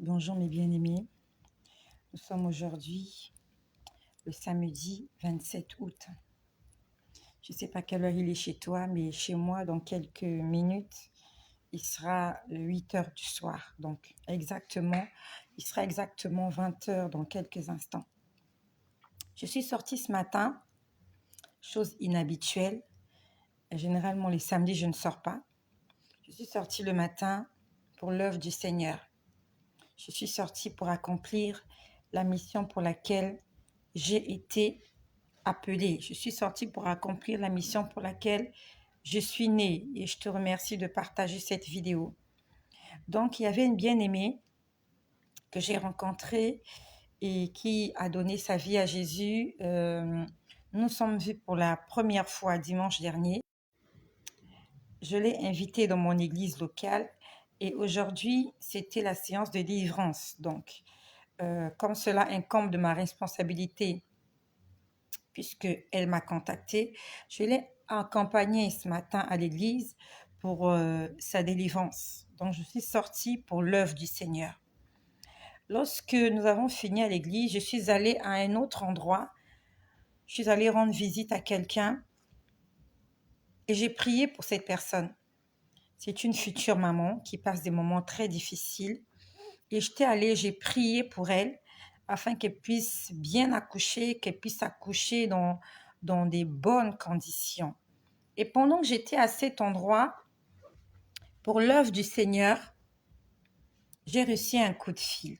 Bonjour mes bien-aimés, nous sommes aujourd'hui le samedi 27 août. Je ne sais pas quelle heure il est chez toi, mais chez moi, dans quelques minutes, il sera 8 heures du soir. Donc exactement, il sera exactement 20 heures dans quelques instants. Je suis sortie ce matin, chose inhabituelle. Généralement, les samedis, je ne sors pas. Je suis sortie le matin pour l'œuvre du Seigneur. Je suis sortie pour accomplir la mission pour laquelle j'ai été appelée. Je suis sortie pour accomplir la mission pour laquelle je suis née et je te remercie de partager cette vidéo. Donc, il y avait une bien-aimée que j'ai rencontrée et qui a donné sa vie à Jésus. Nous sommes vus pour la première fois dimanche dernier. Je l'ai invitée dans mon église locale et aujourd'hui, c'était la séance de délivrance. Donc, comme cela incombe de ma responsabilité, puisqu'elle m'a contactée, je l'ai accompagnée ce matin à l'église pour sa délivrance. Donc, je suis sortie pour l'œuvre du Seigneur. Lorsque nous avons fini à l'église, je suis allée à un autre endroit. Je suis allée rendre visite à quelqu'un et j'ai prié pour cette personne. C'est une future maman qui passe des moments très difficiles. Et j'étais allée, j'ai prié pour elle afin qu'elle puisse bien accoucher, qu'elle puisse accoucher dans des bonnes conditions. Et pendant que j'étais à cet endroit, pour l'œuvre du Seigneur, j'ai reçu un coup de fil.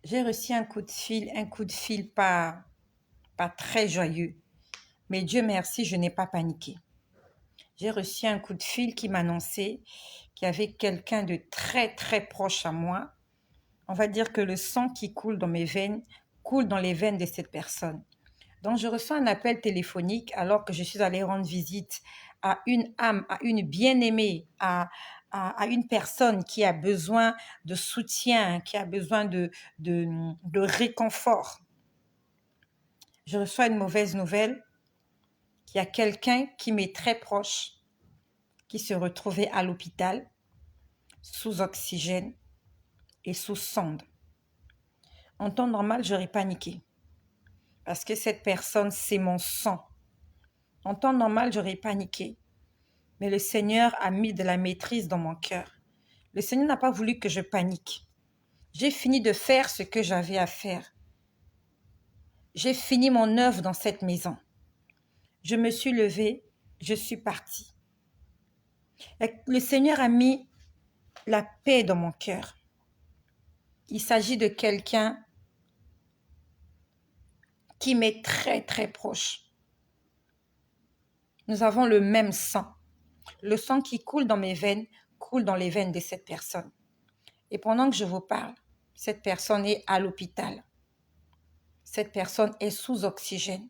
J'ai reçu un coup de fil pas très joyeux. Mais Dieu merci, je n'ai pas paniqué. J'ai reçu un coup de fil qui m'annonçait qu'il y avait quelqu'un de très très proche à moi. On va dire que le sang qui coule dans mes veines coule dans les veines de cette personne. Donc, je reçois un appel téléphonique alors que je suis allée rendre visite à une âme, à une bien-aimée, à une personne qui a besoin de soutien, qui a besoin de réconfort. Je reçois une mauvaise nouvelle qu'il y a quelqu'un qui m'est très proche, qui se retrouvait à l'hôpital, sous oxygène et sous sonde. En temps normal, j'aurais paniqué parce que cette personne, c'est mon sang. En temps normal, j'aurais paniqué. Mais le Seigneur a mis de la maîtrise dans mon cœur. Le Seigneur n'a pas voulu que je panique. J'ai fini de faire ce que j'avais à faire. J'ai fini mon œuvre dans cette maison. Je me suis levée, je suis partie. Le Seigneur a mis la paix dans mon cœur. Il s'agit de quelqu'un qui m'est très très proche. Nous avons le même sang. Le sang qui coule dans mes veines coule dans les veines de cette personne. Et pendant que je vous parle, cette personne est à l'hôpital. Cette personne est sous oxygène.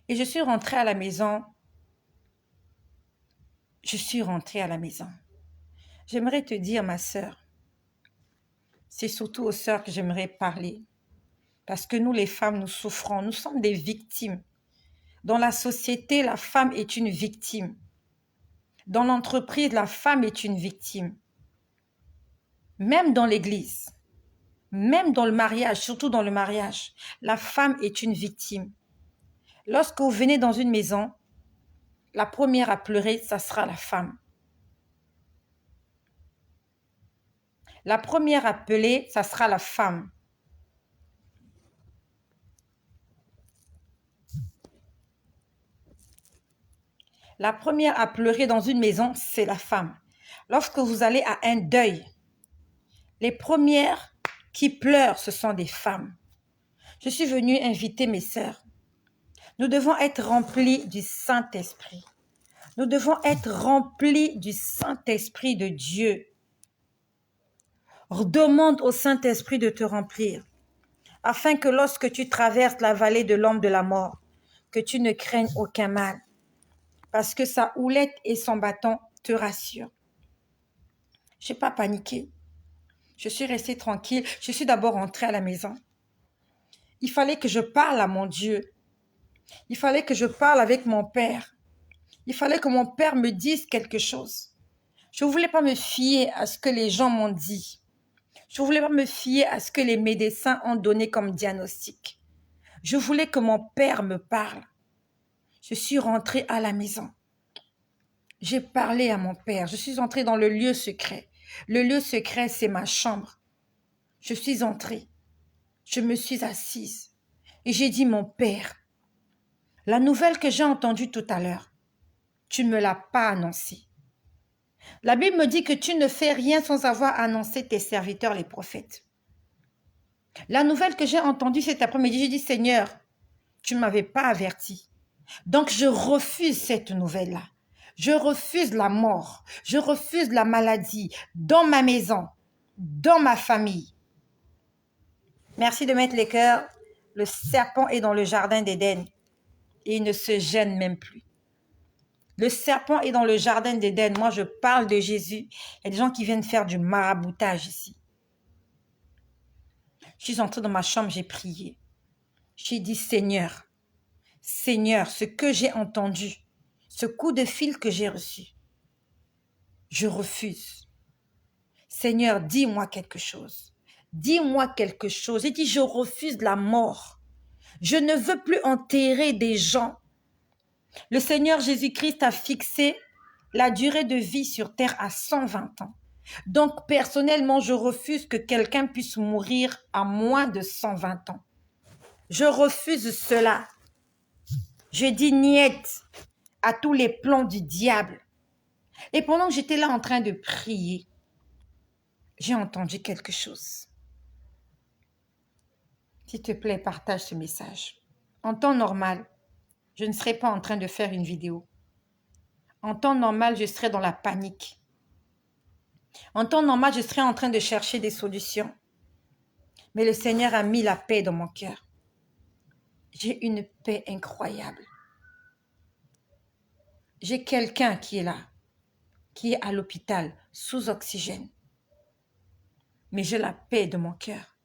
Et je suis rentrée à la maison. J'aimerais te dire, ma sœur, c'est surtout aux sœurs que j'aimerais parler. Parce que nous, les femmes, nous souffrons. Nous sommes des victimes. Dans la société, la femme est une victime. Dans l'entreprise, la femme est une victime. Même dans l'église, même dans le mariage, surtout dans le mariage, la femme est une victime. Lorsque vous venez dans une maison, la première à pleurer, ça sera la femme. La première à pleurer, ça sera la femme. La première à pleurer dans une maison, c'est la femme. Lorsque vous allez à un deuil, les premières qui pleurent, ce sont des femmes. Je suis venue inviter mes sœurs. Nous devons être remplis du Saint-Esprit. Nous devons être remplis du Saint-Esprit de Dieu. Demande au Saint-Esprit de te remplir, afin que lorsque tu traverses la vallée de l'ombre de la mort, que tu ne craignes aucun mal, parce que sa houlette et son bâton te rassurent. Je n'ai pas paniqué. Je suis restée tranquille. Je suis d'abord rentrée à la maison. Il fallait que je parle à mon Dieu. Il fallait que je parle avec mon Père. Il fallait que mon Père me dise quelque chose. Je ne voulais pas me fier à ce que les gens m'ont dit. Je ne voulais pas me fier à ce que les médecins ont donné comme diagnostic. Je voulais que mon père me parle. Je suis rentrée à la maison. J'ai parlé à mon père. Je suis entrée dans le lieu secret. Le lieu secret, c'est ma chambre. Je suis entrée. Je me suis assise. Et j'ai dit, mon père, la nouvelle que j'ai entendue tout à l'heure, tu ne me l'as pas annoncée. La Bible me dit que tu ne fais rien sans avoir annoncé tes serviteurs, les prophètes. La nouvelle que j'ai entendue cet après-midi, j'ai dit, Seigneur, tu ne m'avais pas averti. Donc, je refuse cette nouvelle-là. Je refuse la mort. Je refuse la maladie dans ma maison, dans ma famille. Merci de mettre les cœurs. Le serpent est dans le jardin d'Éden et il ne se gêne même plus. Le serpent est dans le jardin d'Éden. Moi, je parle de Jésus. Il y a des gens qui viennent faire du maraboutage ici. Je suis entrée dans ma chambre, j'ai prié. J'ai dit, Seigneur, Seigneur, ce que j'ai entendu, ce coup de fil que j'ai reçu, je refuse. Seigneur, dis-moi quelque chose. Dis-moi quelque chose. J'ai dit, je refuse la mort. Je ne veux plus enterrer des gens. Le Seigneur Jésus-Christ a fixé la durée de vie sur terre à 120 ans. Donc, personnellement, je refuse que quelqu'un puisse mourir à moins de 120 ans. Je refuse cela. Je dis niet à tous les plans du diable. Et pendant que j'étais là en train de prier, j'ai entendu quelque chose. S'il te plaît, partage ce message. En temps normal, je ne serais pas en train de faire une vidéo. En temps normal, je serais dans la panique. En temps normal, je serais en train de chercher des solutions. Mais le Seigneur a mis la paix dans mon cœur. J'ai une paix incroyable. J'ai quelqu'un qui est là, qui est à l'hôpital, sous oxygène. Mais j'ai la paix de mon cœur.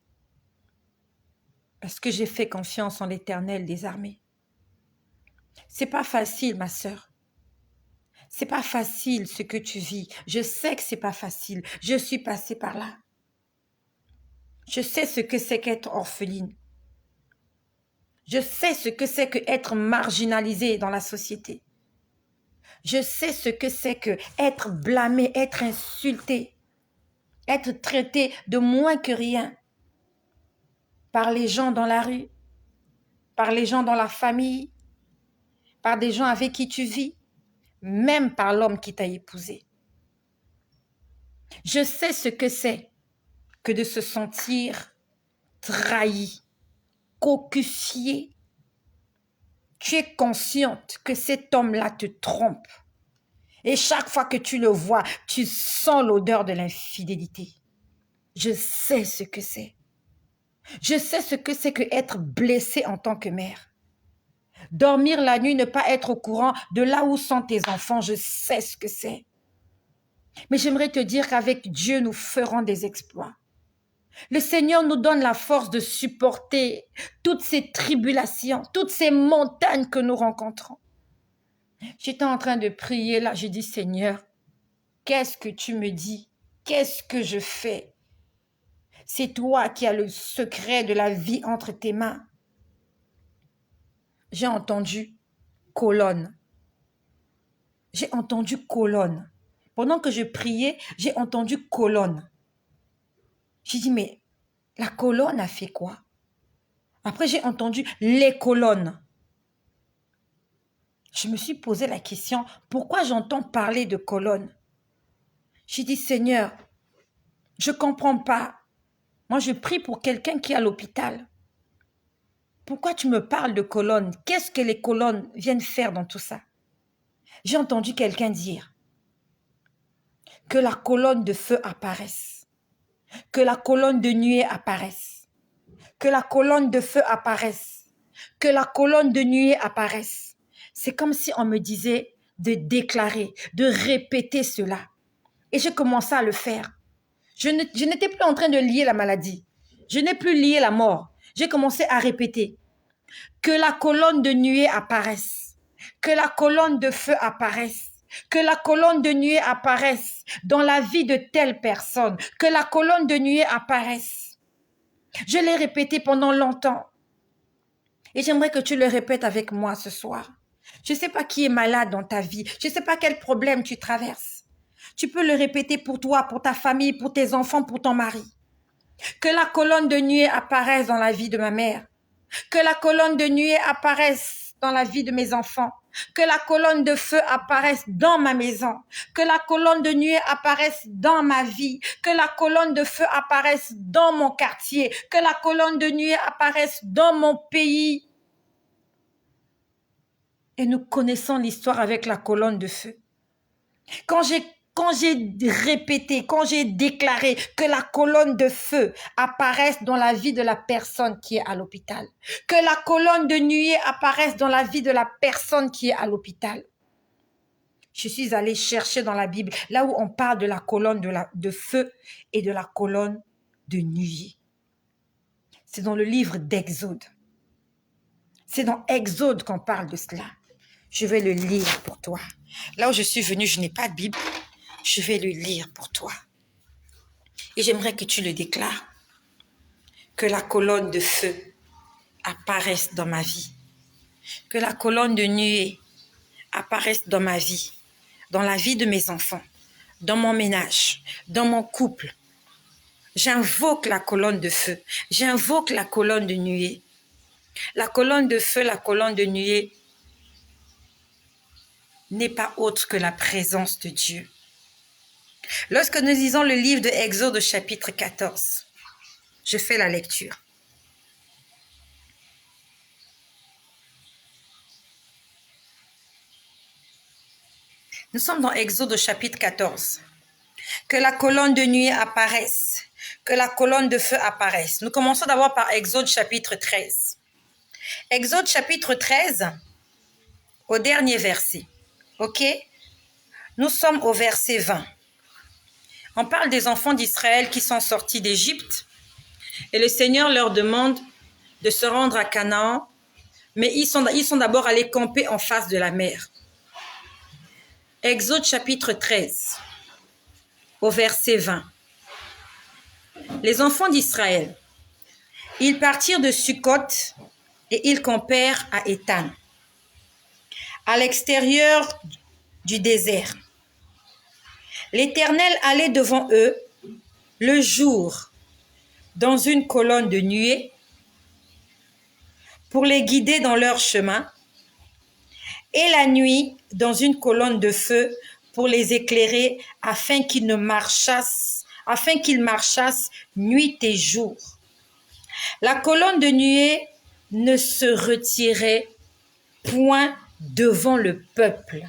Parce que j'ai fait confiance en l'Éternel des armées. C'est pas facile, ma sœur. C'est pas facile ce que tu vis. Je sais que c'est pas facile. Je suis passée par là. Je sais ce que c'est qu'être orpheline. Je sais ce que c'est qu'être marginalisée dans la société. Je sais ce que c'est qu'être blâmé, être insulté, être traité de moins que rien par les gens dans la rue, par les gens dans la famille, par des gens avec qui tu vis, même par l'homme qui t'a épousé. Je sais ce que c'est que de se sentir trahi, cocufié. Tu es consciente que cet homme-là te trompe. Et chaque fois que tu le vois, tu sens l'odeur de l'infidélité. Je sais ce que c'est. Je sais ce que c'est que être blessé en tant que mère. Dormir la nuit, ne pas être au courant de là où sont tes enfants, je sais ce que c'est. Mais j'aimerais te dire qu'avec Dieu, nous ferons des exploits. Le Seigneur nous donne la force de supporter toutes ces tribulations, toutes ces montagnes que nous rencontrons. J'étais en train de prier là, j'ai dit, Seigneur, qu'est-ce que tu me dis? Qu'est-ce que je fais? C'est toi qui as le secret de la vie entre tes mains. J'ai entendu colonne. J'ai entendu colonne. Pendant que je priais, j'ai entendu colonne. J'ai dit, mais la colonne a fait quoi? Après, j'ai entendu les colonnes. Je me suis posé la question, pourquoi j'entends parler de colonnes? J'ai dit, Seigneur, je ne comprends pas. Moi, je prie pour quelqu'un qui est à l'hôpital. Pourquoi tu me parles de colonnes? Qu'est-ce que les colonnes viennent faire dans tout ça? J'ai entendu quelqu'un dire que la colonne de feu apparaisse, que la colonne de nuée apparaisse, que la colonne de feu apparaisse, que la colonne de nuée apparaisse. C'est comme si on me disait de déclarer, de répéter cela. Et j'ai commencé à le faire. Je n'étais plus en train de lier la maladie. Je n'ai plus lié la mort. J'ai commencé à répéter que la colonne de nuée apparaisse, que la colonne de feu apparaisse, Que la colonne de nuée apparaisse dans la vie de telle personne. Que la colonne de nuée apparaisse. Je l'ai répété pendant longtemps. Et j'aimerais que tu le répètes avec moi ce soir. Je ne sais pas qui est malade dans ta vie. Je ne sais pas quel problème tu traverses. Tu peux le répéter pour toi, pour ta famille, pour tes enfants, pour ton mari. Que la colonne de nuée apparaisse dans la vie de ma mère. Que la colonne de nuée apparaisse dans la vie de mes enfants. Que la colonne de feu apparaisse dans ma maison. Que la colonne de nuée apparaisse dans ma vie. Que la colonne de feu apparaisse dans mon quartier. Que la colonne de nuée apparaisse dans mon pays. Et nous connaissons l'histoire avec la colonne de feu. Quand j'ai répété, quand j'ai déclaré que la colonne de feu apparaisse dans la vie de la personne qui est à l'hôpital, que la colonne de nuée apparaisse dans la vie de la personne qui est à l'hôpital, je suis allée chercher dans la Bible, là où on parle de la colonne de feu et de la colonne de nuée. C'est dans le livre d'Exode. C'est dans Exode qu'on parle de cela. Je vais le lire pour toi. Là où je suis venue, je n'ai pas de Bible. Je vais le lire pour toi. Et j'aimerais que tu le déclares. Que la colonne de feu apparaisse dans ma vie. Que la colonne de nuée apparaisse dans ma vie. Dans la vie de mes enfants. Dans mon ménage. Dans mon couple. J'invoque la colonne de feu. J'invoque la colonne de nuée. La colonne de feu, la colonne de nuée n'est pas autre que la présence de Dieu. Lorsque nous lisons le livre de Exode chapitre 14, je fais la lecture. Nous sommes dans Exode chapitre 14. Que la colonne de nuée apparaisse, que la colonne de feu apparaisse. Nous commençons d'abord par Exode chapitre 13. Exode chapitre 13, au dernier verset. Ok? Nous sommes au verset 20. On parle des enfants d'Israël qui sont sortis d'Égypte et le Seigneur leur demande de se rendre à Canaan, mais ils sont d'abord allés camper en face de la mer. Exode chapitre 13, au verset 20. Les enfants d'Israël, ils partirent de Sukkot et ils campèrent à Étan, à l'extérieur du désert. L'Éternel allait devant eux le jour dans une colonne de nuée pour les guider dans leur chemin et la nuit dans une colonne de feu pour les éclairer afin qu'ils marchassent nuit et jour. La colonne de nuée ne se retirait point devant le peuple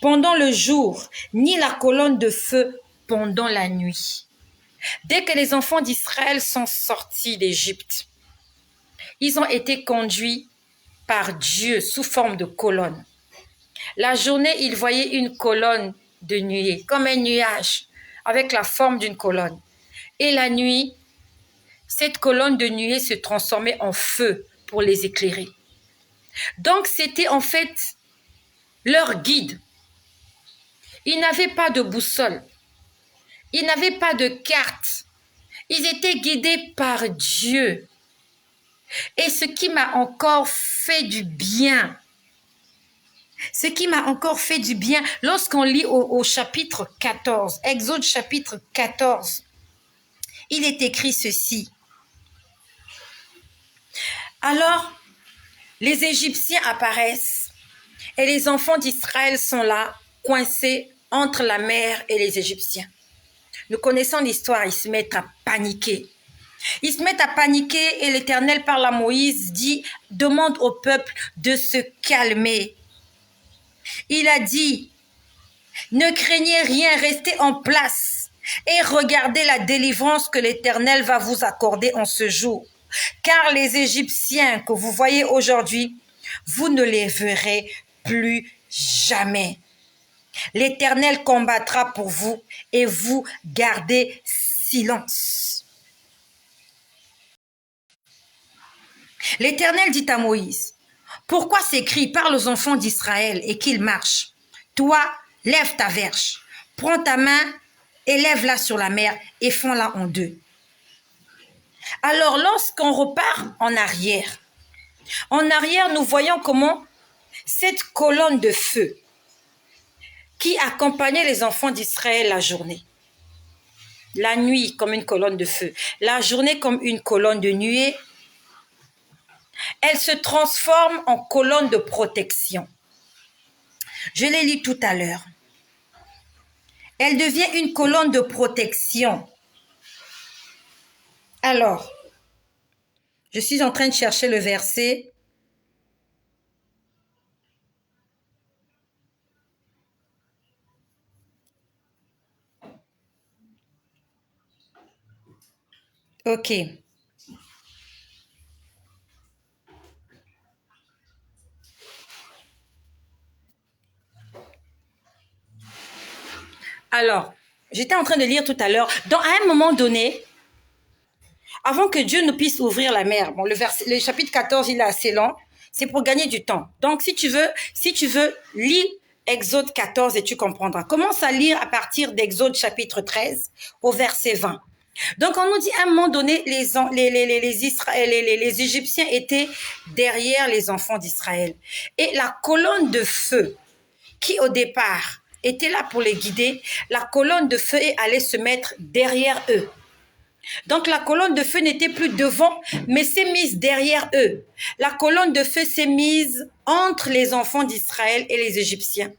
pendant le jour, ni la colonne de feu pendant la nuit. Dès que les enfants d'Israël sont sortis d'Égypte, ils ont été conduits par Dieu sous forme de colonne. La journée, ils voyaient une colonne de nuée, comme un nuage, avec la forme d'une colonne. Et la nuit, cette colonne de nuée se transformait en feu pour les éclairer. Donc, c'était en fait leur guide. Ils n'avaient pas de boussole. Ils n'avaient pas de carte. Ils étaient guidés par Dieu. Et ce qui m'a encore fait du bien, lorsqu'on lit au chapitre 14, Exode chapitre 14, il est écrit ceci. Alors, les Égyptiens apparaissent et les enfants d'Israël sont là, coincés entre la mer et les Égyptiens. Nous connaissons l'histoire, ils se mettent à paniquer. Ils se mettent à paniquer et l'Éternel parle à Moïse, dit, demande au peuple de se calmer. Il a dit, ne craignez rien, restez en place et regardez la délivrance que l'Éternel va vous accorder en ce jour. Car les Égyptiens que vous voyez aujourd'hui, vous ne les verrez plus jamais. L'Éternel combattra pour vous et vous gardez silence. L'Éternel dit à Moïse, pourquoi ces cris parlent aux enfants d'Israël et qu'ils marchent? Toi, lève ta verge, prends ta main, élève-la sur la mer et fends-la en deux. Alors, lorsqu'on repart en arrière, nous voyons comment cette colonne de feu qui accompagnait les enfants d'Israël la journée, la nuit comme une colonne de feu, la journée comme une colonne de nuée, elle se transforme en colonne de protection. Je l'ai lu tout à l'heure. Elle devient une colonne de protection. Alors, je suis en train de chercher le verset. Ok. Alors, j'étais en train de lire tout à l'heure. À un moment donné, avant que Dieu ne puisse ouvrir la mer, bon, le chapitre 14, il est assez long, c'est pour gagner du temps. Donc, si tu veux, lis Exode 14 et tu comprendras. Commence à lire à partir d'Exode chapitre 13 au verset 20. Donc, on nous dit à un moment donné, les Égyptiens étaient derrière les enfants d'Israël. Et la colonne de feu, qui au départ était là pour les guider, la colonne de feu allait se mettre derrière eux. Donc, la colonne de feu n'était plus devant, mais s'est mise derrière eux. La colonne de feu s'est mise entre les enfants d'Israël et les Égyptiens.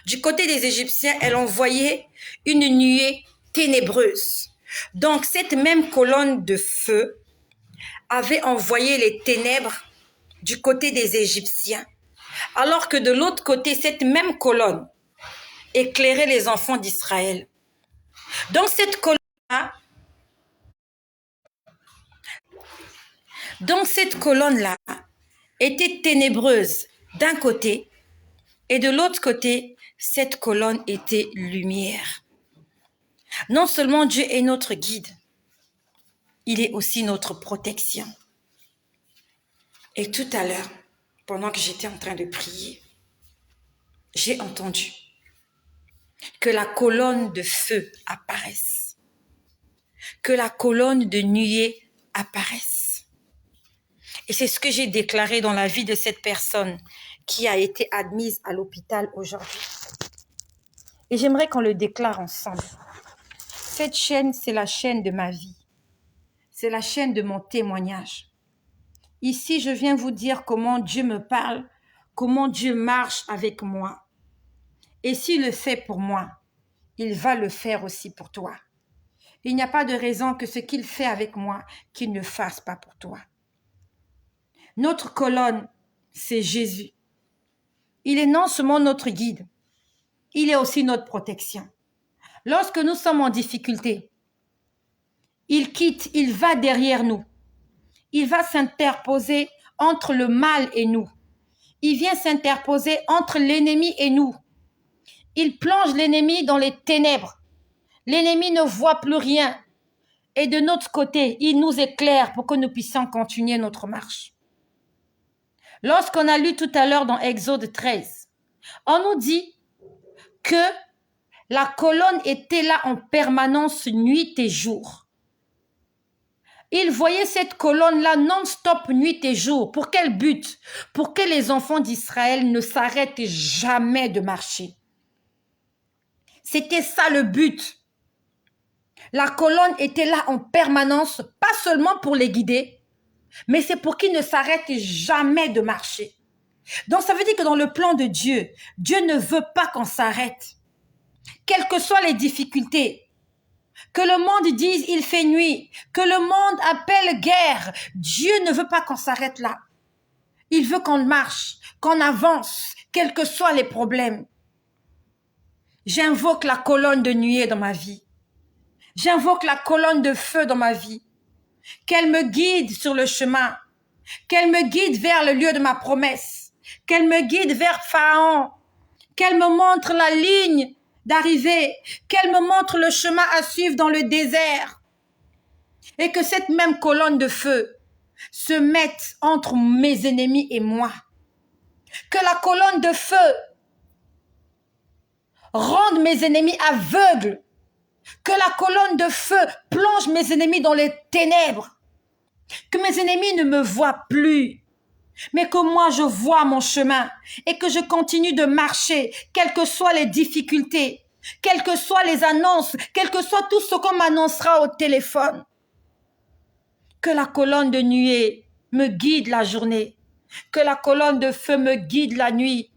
Du côté des Égyptiens, elle envoyait une nuée ténébreuse. Donc, cette même colonne de feu avait envoyé les ténèbres du côté des Égyptiens. Alors que de l'autre côté, cette même colonne éclairait les enfants d'Israël. Donc, cette colonne-là était ténébreuse d'un côté et de l'autre côté, cette colonne était lumière. Non seulement Dieu est notre guide, il est aussi notre protection. Et tout à l'heure, pendant que j'étais en train de prier, j'ai entendu que la colonne de feu apparaisse, que la colonne de nuée apparaisse. Et c'est ce que j'ai déclaré dans la vie de cette personne qui a été admise à l'hôpital aujourd'hui. Et j'aimerais qu'on le déclare ensemble. Cette chaîne, c'est la chaîne de ma vie. C'est la chaîne de mon témoignage. Ici, je viens vous dire comment Dieu me parle, comment Dieu marche avec moi. Et s'il le fait pour moi, il va le faire aussi pour toi. Il n'y a pas de raison que ce qu'il fait avec moi, qu'il ne fasse pas pour toi. Notre colonne, c'est Jésus. Il est non seulement notre guide, il est aussi notre protection. Lorsque nous sommes en difficulté, il va derrière nous. Il va s'interposer entre le mal et nous. Il vient s'interposer entre l'ennemi et nous. Il plonge l'ennemi dans les ténèbres. L'ennemi ne voit plus rien. Et de notre côté, il nous éclaire pour que nous puissions continuer notre marche. Lorsqu'on a lu tout à l'heure dans Exode 13, on nous dit que la colonne était là en permanence nuit et jour. Il voyait cette colonne-là non-stop nuit et jour. Pour quel but? Pour que les enfants d'Israël ne s'arrêtent jamais de marcher. C'était ça le but. La colonne était là en permanence, pas seulement pour les guider, mais c'est pour qu'ils ne s'arrêtent jamais de marcher. Donc ça veut dire que dans le plan de Dieu, Dieu ne veut pas qu'on s'arrête. Quelles que soient les difficultés, que le monde dise il fait nuit, que le monde appelle guerre, Dieu ne veut pas qu'on s'arrête là. Il veut qu'on marche, qu'on avance, quels que soient les problèmes. J'invoque la colonne de nuée dans ma vie. J'invoque la colonne de feu dans ma vie. Qu'elle me guide sur le chemin. Qu'elle me guide vers le lieu de ma promesse. Qu'elle me guide vers Pharaon. Qu'elle me montre la ligne d'arrivée. Qu'elle me montre le chemin à suivre dans le désert. Et que cette même colonne de feu se mette entre mes ennemis et moi. Que la colonne de feu rende mes ennemis aveugles, que la colonne de feu plonge mes ennemis dans les ténèbres, que mes ennemis ne me voient plus, mais que moi je vois mon chemin et que je continue de marcher, quelles que soient les difficultés, quelles que soient les annonces, quel que soit tout ce qu'on m'annoncera au téléphone. Que la colonne de nuée me guide la journée, que la colonne de feu me guide la nuit,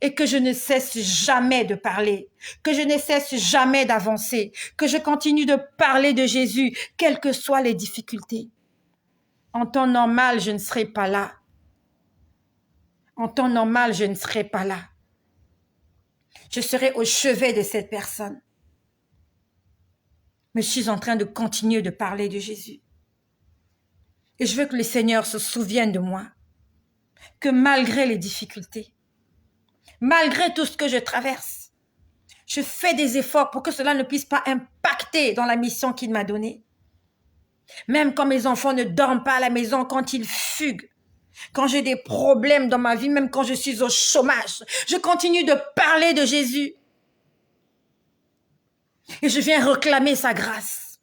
et que je ne cesse jamais de parler, que je ne cesse jamais d'avancer, que je continue de parler de Jésus, quelles que soient les difficultés. En temps normal, je ne serai pas là. En temps normal, je ne serai pas là. Je serai au chevet de cette personne. Mais je suis en train de continuer de parler de Jésus. Et je veux que le Seigneur se souvienne de moi, que malgré les difficultés, malgré tout ce que je traverse, je fais des efforts pour que cela ne puisse pas impacter dans la mission qu'il m'a donnée. Même quand mes enfants ne dorment pas à la maison, quand ils fuguent, quand j'ai des problèmes dans ma vie, même quand je suis au chômage, je continue de parler de Jésus. Et je viens réclamer sa grâce.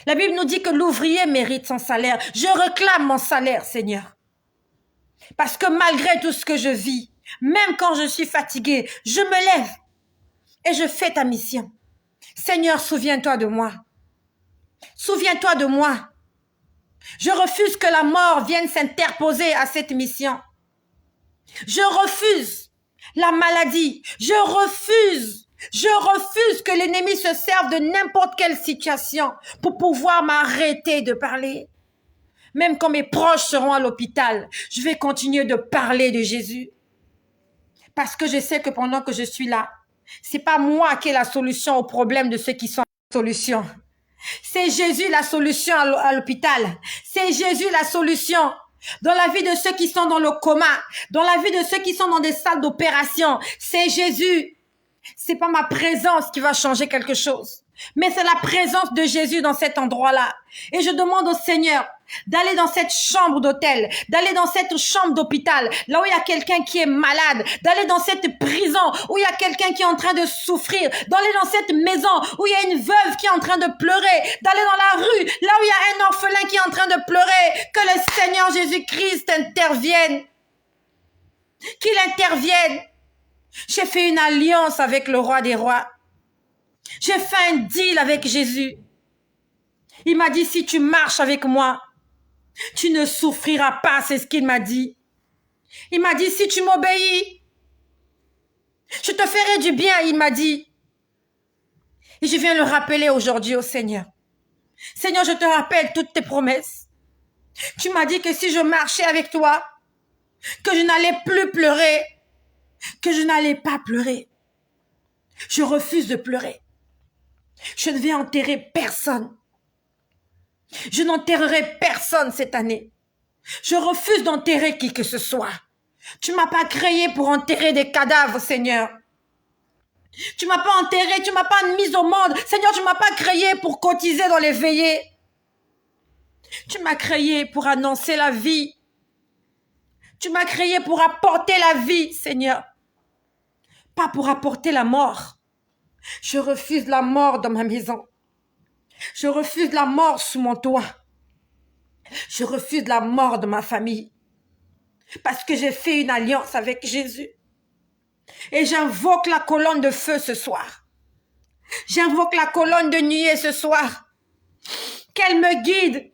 La Bible nous dit que l'ouvrier mérite son salaire. Je réclame mon salaire, Seigneur. Parce que malgré tout ce que je vis, même quand je suis fatiguée, je me lève et je fais ta mission. Seigneur, souviens-toi de moi. Souviens-toi de moi. Je refuse que la mort vienne s'interposer à cette mission. Je refuse la maladie. Je refuse que l'ennemi se serve de n'importe quelle situation pour pouvoir m'arrêter de parler. Même quand mes proches seront à l'hôpital, je vais continuer de parler de Jésus. Parce que je sais que pendant que je suis là, c'est pas moi qui ai la solution au problème de ceux qui sont la solution. C'est Jésus la solution à l'hôpital. C'est Jésus la solution dans la vie de ceux qui sont dans le coma, dans la vie de ceux qui sont dans des salles d'opération. C'est Jésus. C'est pas ma présence qui va changer quelque chose, mais c'est la présence de Jésus dans cet endroit-là. Et je demande au Seigneur d'aller dans cette chambre d'hôtel, d'aller dans cette chambre d'hôpital, là où il y a quelqu'un qui est malade, d'aller dans cette prison où il y a quelqu'un qui est en train de souffrir, d'aller dans cette maison où il y a une veuve qui est en train de pleurer, d'aller dans la rue, là où il y a un orphelin qui est en train de pleurer, que le Seigneur Jésus-Christ intervienne, qu'il intervienne. J'ai fait une alliance avec le roi des rois. J'ai fait un deal avec Jésus. Il m'a dit, si tu marches avec moi, tu ne souffriras pas, c'est ce qu'il m'a dit. Il m'a dit, si tu m'obéis, je te ferai du bien, il m'a dit. Et je viens le rappeler aujourd'hui au Seigneur. Seigneur, je te rappelle toutes tes promesses. Tu m'as dit que si je marchais avec toi, que je n'allais plus pleurer, que je n'allais pas pleurer. Je refuse de pleurer. Je ne vais enterrer personne. Je n'enterrerai personne cette année. Je refuse d'enterrer qui que ce soit. Tu m'as pas créé pour enterrer des cadavres, Seigneur. Tu m'as pas enterré, tu m'as pas mis au monde. Seigneur, tu m'as pas créé pour cotiser dans les veillées. Tu m'as créé pour annoncer la vie. Tu m'as créé pour apporter la vie, Seigneur. Pas pour apporter la mort. Je refuse la mort dans ma maison. Je refuse la mort sous mon toit. Je refuse la mort de ma famille. Parce que j'ai fait une alliance avec Jésus. Et j'invoque la colonne de feu ce soir. J'invoque la colonne de nuée ce soir. Qu'elle me guide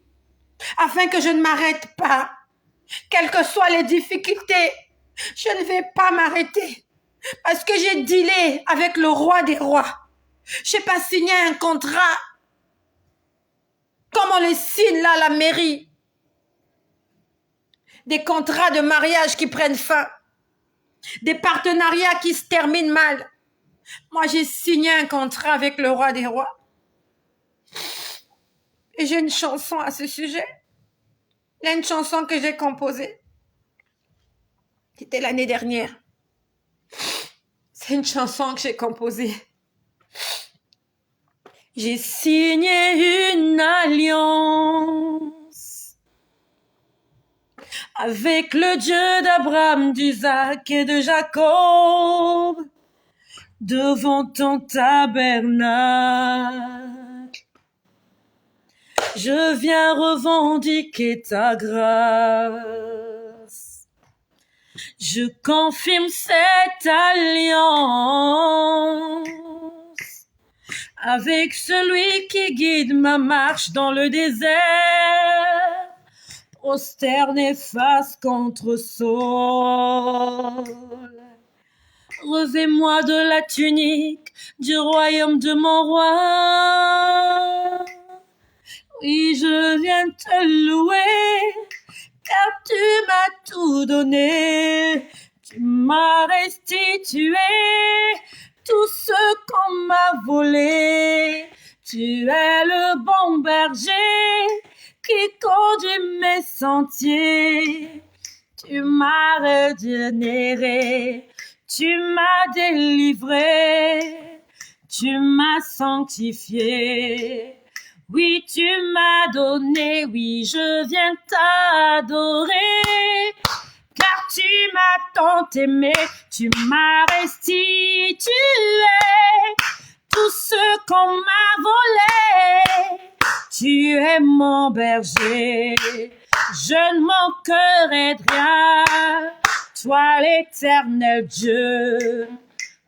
afin que je ne m'arrête pas. Quelles que soient les difficultés, je ne vais pas m'arrêter. Parce que j'ai dealé avec le roi des rois. Je n'ai pas signé un contrat comme on le signe là à la mairie. Des contrats de mariage qui prennent fin. Des partenariats qui se terminent mal. Moi, j'ai signé un contrat avec le roi des rois. Et j'ai une chanson à ce sujet. Il y a une chanson que j'ai composée. C'était l'année dernière. C'est une chanson que j'ai composée. J'ai signé une alliance avec le Dieu d'Abraham, d'Isaac et de Jacob, devant ton tabernacle. Je viens revendiquer ta grâce. Je confirme cette alliance avec celui qui guide ma marche dans le désert, prosterné face contre sol. Revêt-moi de la tunique du royaume de mon roi. Oui, je viens te louer, car tu m'as tout donné. Tu m'as restitué tout ce qu'on m'a volé. Tu es le bon berger qui conduit mes sentiers. Tu m'as régénéré, tu m'as délivré, tu m'as sanctifié. Oui, tu m'as donné, oui, je viens t'adorer, car tu m'as tant aimé, tu m'as restitué tout ce qu'on m'a volé. Tu es mon berger, je ne manquerai de rien. Toi l'éternel Dieu,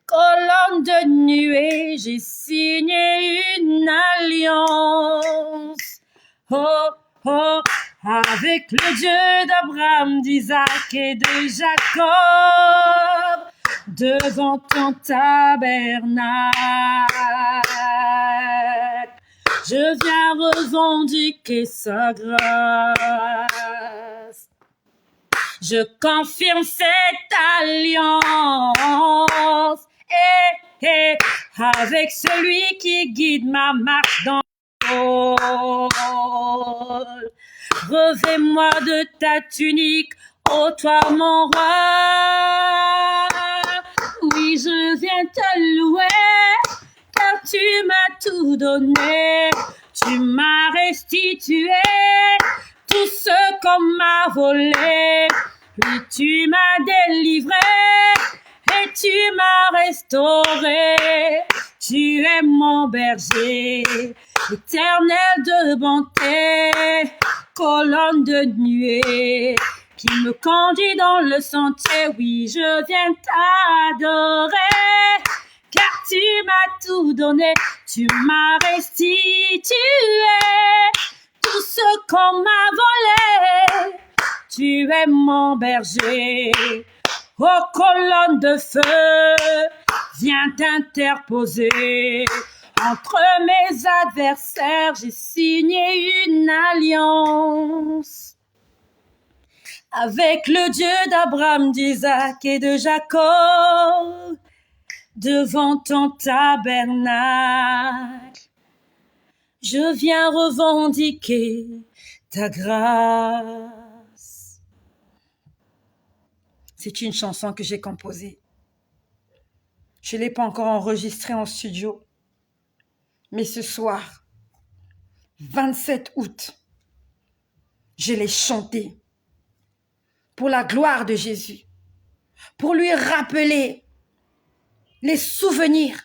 colonne de nuée, j'ai signé une alliance. Oh, oh, avec le Dieu d'Abraham, d'Isaac et de Jacob, devant ton tabernacle. Je viens revendiquer sa grâce. Je confirme cette alliance avec celui qui guide ma marche dans le sol. Revêt-moi de ta tunique, ô toi mon roi. Oui, je viens te louer, car tu m'as tout donné. Tu m'as restitué tout ce qu'on m'a volé. Oui, tu m'as délivré et tu m'as restauré. Tu es mon berger, l'éternel de bonté, colonne de nuée qui me conduit dans le sentier. Oui, je viens t'adorer, car tu m'as tout donné. Tu m'as restitué tout ce qu'on m'a volé. Tu es mon berger, ô colonne de feu, viens t'interposer. Entre mes adversaires, j'ai signé une alliance avec le Dieu d'Abraham, d'Isaac et de Jacob, devant ton tabernacle. Je viens revendiquer ta grâce. C'est une chanson que j'ai composée. Je ne l'ai pas encore enregistrée en studio. Mais ce soir, 27 août, je l'ai chantée pour la gloire de Jésus, pour lui rappeler les souvenirs,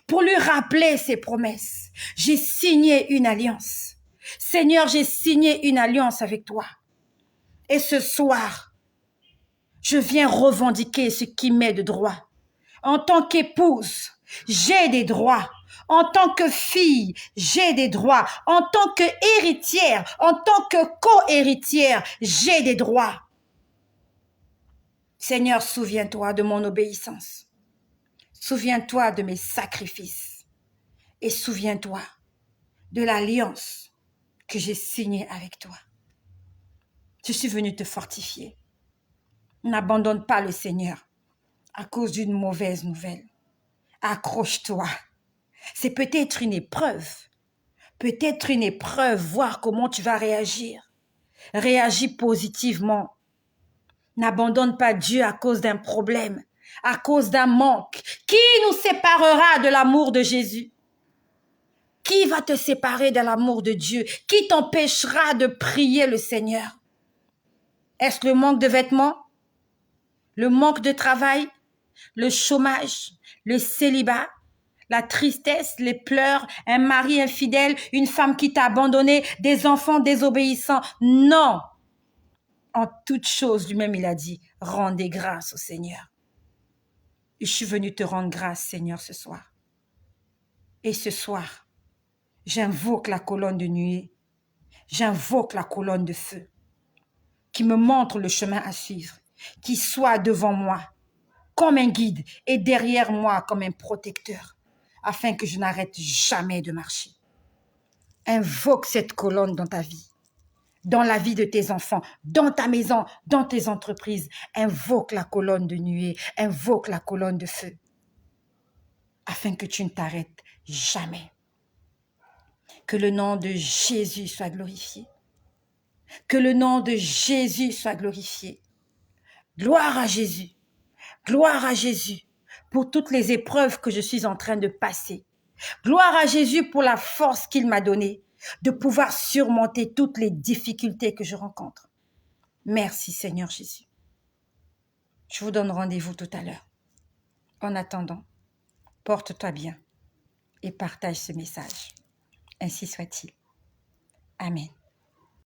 pour lui rappeler ses promesses. J'ai signé une alliance. Seigneur, j'ai signé une alliance avec toi. Et ce soir, je viens revendiquer ce qui m'est de droit. En tant qu'épouse, j'ai des droits. En tant que fille, j'ai des droits. En tant qu'héritière, en tant que co-héritière, j'ai des droits. Seigneur, souviens-toi de mon obéissance. Souviens-toi de mes sacrifices. Et souviens-toi de l'alliance que j'ai signée avec toi. Je suis venue te fortifier. N'abandonne pas le Seigneur à cause d'une mauvaise nouvelle. Accroche-toi. C'est peut-être une épreuve. Peut-être une épreuve, voir comment tu vas réagir. Réagis positivement. N'abandonne pas Dieu à cause d'un problème, à cause d'un manque. Qui nous séparera de l'amour de Jésus? Qui va te séparer de l'amour de Dieu? Qui t'empêchera de prier le Seigneur? Est-ce le manque de vêtements? Le manque de travail? le chômage, le célibat, la tristesse, les pleurs, un mari infidèle, une femme qui t'a abandonné, des enfants désobéissants. Non! En toutes choses, lui-même, il a dit, rendez grâce au Seigneur. Et je suis venue te rendre grâce, Seigneur, ce soir. Et ce soir, j'invoque la colonne de nuée, j'invoque la colonne de feu, qui me montre le chemin à suivre, qui soit devant moi comme un guide et derrière moi comme un protecteur, afin que je n'arrête jamais de marcher. Invoque cette colonne dans ta vie, dans la vie de tes enfants, dans ta maison, dans tes entreprises. Invoque la colonne de nuée, invoque la colonne de feu, afin que tu ne t'arrêtes jamais. Que le nom de Jésus soit glorifié. Que le nom de Jésus soit glorifié. Gloire à Jésus. Gloire à Jésus pour toutes les épreuves que je suis en train de passer. Gloire à Jésus pour la force qu'il m'a donnée de pouvoir surmonter toutes les difficultés que je rencontre. Merci Seigneur Jésus. Je vous donne rendez-vous tout à l'heure. En attendant, porte-toi bien et partage ce message. Ainsi soit-il. Amen.